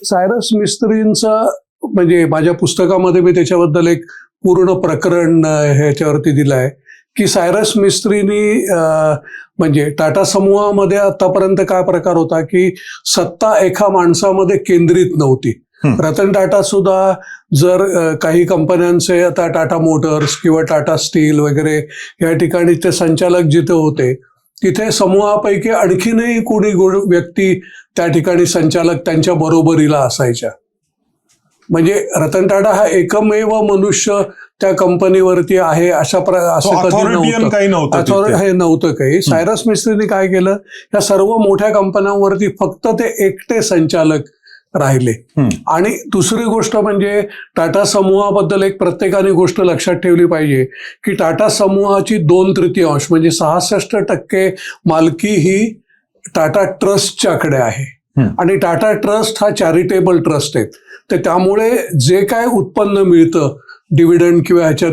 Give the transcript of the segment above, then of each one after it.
सायरस मिस्त्रींचं म्हणजे माझ्या पुस्तकामध्ये मी त्याच्याबद्दल एक पूर्ण प्रकरण ह्याच्यावरती दिलं आहे की सायरस मिस्त्रीनी म्हणजे टाटा समूहामध्ये आतापर्यंत काय प्रकार होता की सत्ता एका माणसामध्ये केंद्रित नव्हती. रतन टाटा सुद्धा जर काही कंपन्यांचे आता टाटा मोटर्स किंवा टाटा स्टील वगैरे या ठिकाणी ते संचालक जिथे होते तिथे समूहापैकी आणखीनही कोणी व्यक्ती त्या ठिकाणी संचालक त्यांच्या बरोबरीला असायच्या. म्हणजे रतन टाटा हा एकमेव मनुष्य त्या कंपनीवरती आहे असं कधी नव्हतं. हे नव्हतं काही. सायरस मिस्त्रीने काय केलं, या सर्व मोठ्या कंपन्यांवरती फक्त ते एकटे संचालक राहिले. आणि दुसरी गोष्ट म्हणजे टाटा समूहाबद्दल एक प्रत्येकाने गोष्ट लक्षात ठेवली पाहिजे की टाटा समूहाची 2/3 म्हणजे 66% मालकी ही टाटा ट्रस्टच्याकडे आहे. आणि टाटा ट्रस्ट हा चॅरिटेबल ट्रस्ट आहे. तर त्यामुळे जे काय उत्पन्न मिळतं डिव्हिडंड किंवा ह्याच्या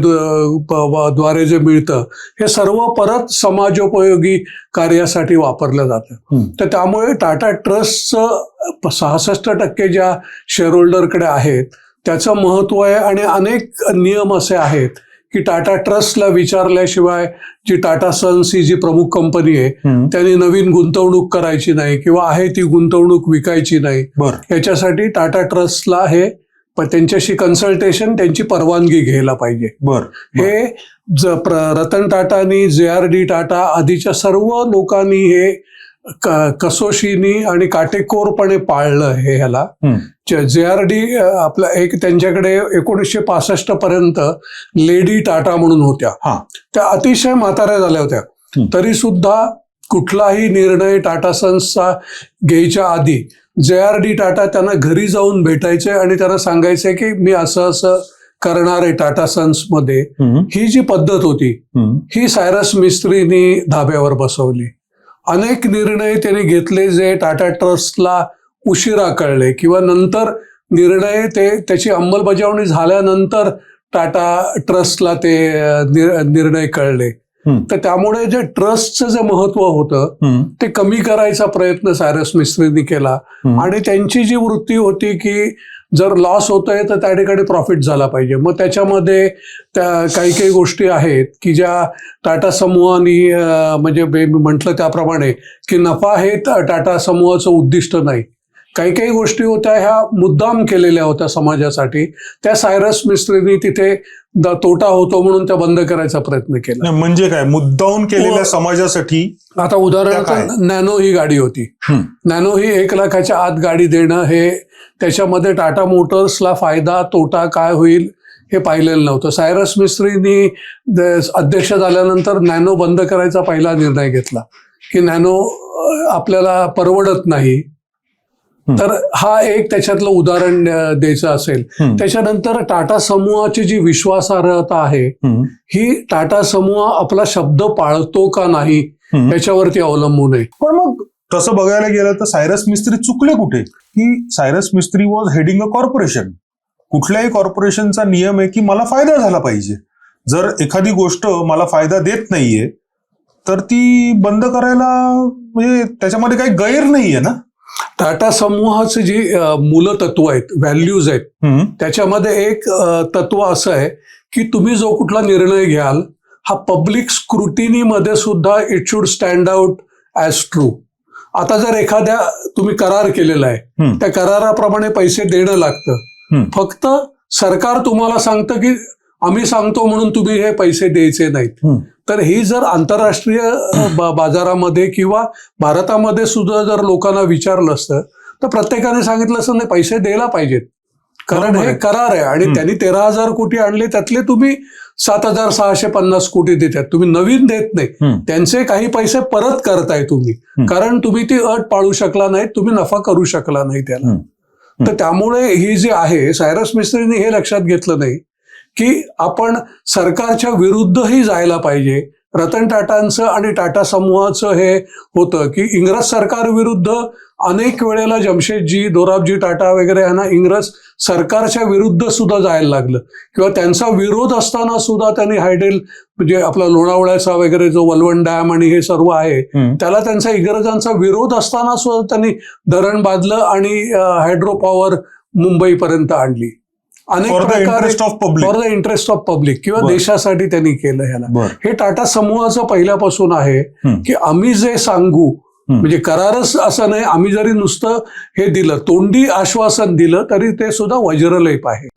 द्वारे जे मिळतं हे सर्व परत समाजोपयोगी कार्यासाठी वापरलं जातं. तर त्यामुळे टाटा ट्रस्टचं 66% ज्या शेअर होल्डरकडे आहेत त्याचं महत्व आहे. आणि अनेक नियम असे आहेत की टाटा ट्रस्टला विचारल्याशिवाय जी टाटा सन्स ही जी प्रमुख कंपनी आहे त्यांनी नवीन गुंतवणूक करायची नाही किंवा आहे ती गुंतवणूक विकायची नाही. याच्यासाठी टाटा ट्रस्टला हे त्यांच्याशी कन्सल्टेशन त्यांची परवानगी घ्यायला पाहिजे. हे रतन टाटानी JRD टाटा आधीच्या सर्व लोकांनी हे कसोशीनी आणि काटेकोरपणे पाळलं. हे ह्याला JRD आपला एक त्यांच्याकडे 1965 पर्यंत लेडी टाटा म्हणून होत्या. त्या अतिशय म्हाताऱ्या झाल्या होत्या. तरी सुद्धा कुठलाही निर्णय टाटा सन्सचा घ्यायच्या आधी JRD टाटा त्यांना घरी जाऊन भेटायचे आणि त्यांना सांगायचे की मी असं असं करणार आहे टाटा सन्स मध्ये. ही जी पद्धत होती ही सायरस मिस्त्रीनी धाब्यावर बसवली. अनेक निर्णय त्यांनी घेतले जे टाटा ट्रस्टला उशिरा कळले किंवा नंतर निर्णय त्याची अंमलबजावणी झाल्यानंतर टाटा ट्रस्टला ते निर्णय कळले. तर त्यामुळे जे ट्रस्टचं जे महत्व होतं ते कमी करायचा प्रयत्न सायरस मिस्त्रींनी केला. आणि त्यांची जी वृत्ती होती की जर लॉस होतोय तर त्या ठिकाणी प्रॉफिट झाला पाहिजे. मग त्याच्यामध्ये काही गोष्टी आहेत की ज्या टाटा समूहानी म्हणजे म्हटलं त्याप्रमाणे की नफा हे टाटा समूहाचं उद्दिष्ट नाही. काही गोष्टी होत्या ह्या मुद्दाम केलेल्या होत्या समाजासाठी. त्या सायरस मिस्त्रींनी तिथे तोटा होतो म्हणून त्या बंद करायचा प्रयत्न केला. म्हणजे काय मुद्दाम केलेल्या समाजासाठी? आता उदाहरणार्थ नॅनो ही गाडी होती. नॅनो ही 1 लाखाच्या आत गाडी देणं हे त्याच्यामध्ये टाटा मोटर्सला फायदा तोटा काय होईल हे पाहिलेलं नव्हतं. सायरस मिस्त्रींनी अध्यक्ष झाल्यानंतर नॅनो बंद करायचा पहिला निर्णय घेतला की नॅनो आपल्याला परवडत नाही. तर हा एक त्याच्यातलं उदाहरण द्यायचं असेल. त्याच्यानंतर टाटा समूहाची जी विश्वासार्हता आहे ही टाटा समूह आपला शब्द पाळतो का नाही याच्यावरती अवलंबून आहे. पण मग तसं बघायला गेलं तर सायरस मिस्त्री चुकले कुठे? की Cyrus Mistry was heading a corporation. कुठल्याही कॉर्पोरेशनचा नियम आहे की मला फायदा झाला पाहिजे. जर एखादी गोष्ट मला फायदा देत नाहीये तर ती बंद करायला म्हणजे त्याच्यामध्ये काही गैर नाहीये ना. टाटा समूहाचे जी मूलतत्व आहेत, व्हॅल्यूज आहेत, त्याच्यामध्ये एक तत्व असं आहे की तुम्ही जो कुठला निर्णय घ्याल हा पब्लिक स्क्रुटिनीमध्ये सुद्धा it should stand out as true. आता जर एखाद्या तुम्ही करार केलेला आहे त्या कराराप्रमाणे पैसे देणं लागतं. फक्त सरकार तुम्हाला सांगतं की आम्ही सांगतो म्हणून तुम्ही हे पैसे द्यायचे नाहीत. तर ही जर आंतरराष्ट्रीय बाजारामध्ये किंवा भारतामध्ये सुद्धा जर लोकांना विचारलं असतं तर प्रत्येकाने सांगितलं असतं नाही पैसे द्यायला पाहिजेत कारण हे करार आहे. आणि त्यांनी 13,000 कोटी आणले त्यातले तुम्ही 7,650 कोटी देतात. तुम्ही नवीन देत नाही. त्यांचे काही पैसे परत करताय तुम्ही कारण तुम्ही ती अट पाळू शकला नाही, तुम्ही नफा करू शकला नाही त्याला. तर त्यामुळे ही जी आहे सायरस मिस्त्रींनी हे लक्षात घेतलं नाही की आपण सरकारच्या विरुद्धही जायला पाहिजे रतन टाटांचं आणि टाटा समूहाचं हे होतं की इंग्रज सरकार विरुद्ध अनेक वेळेला जमशेदजी, दोराबजी टाटा वगैरे यांना इंग्रज सरकारच्या विरुद्ध सुद्धा जायला लागलं किंवा त्यांचा विरोध असताना सुद्धा त्यांनी हायडेल म्हणजे आपला लोणावळ्याचा वगैरे जो वलवण डॅम आणि हे सर्व आहे त्याला त्यांचा इंग्रजांचा विरोध असताना सुद्धा त्यांनी धरण बांधलं आणि हायड्रो पॉवर मुंबईपर्यंत आणली. अनेक प्रकारे for the interest of public किंवा देशासाठी त्यांनी केलं ह्याला. हे टाटा समूहाचं पहिल्यापासून आहे की आम्ही जे सांगू म्हणजे करारच असं नाही, आम्ही जरी नुसतं हे दिलं तोंडी आश्वासन दिलं तरी ते सुद्धा वज्रलेप आहे.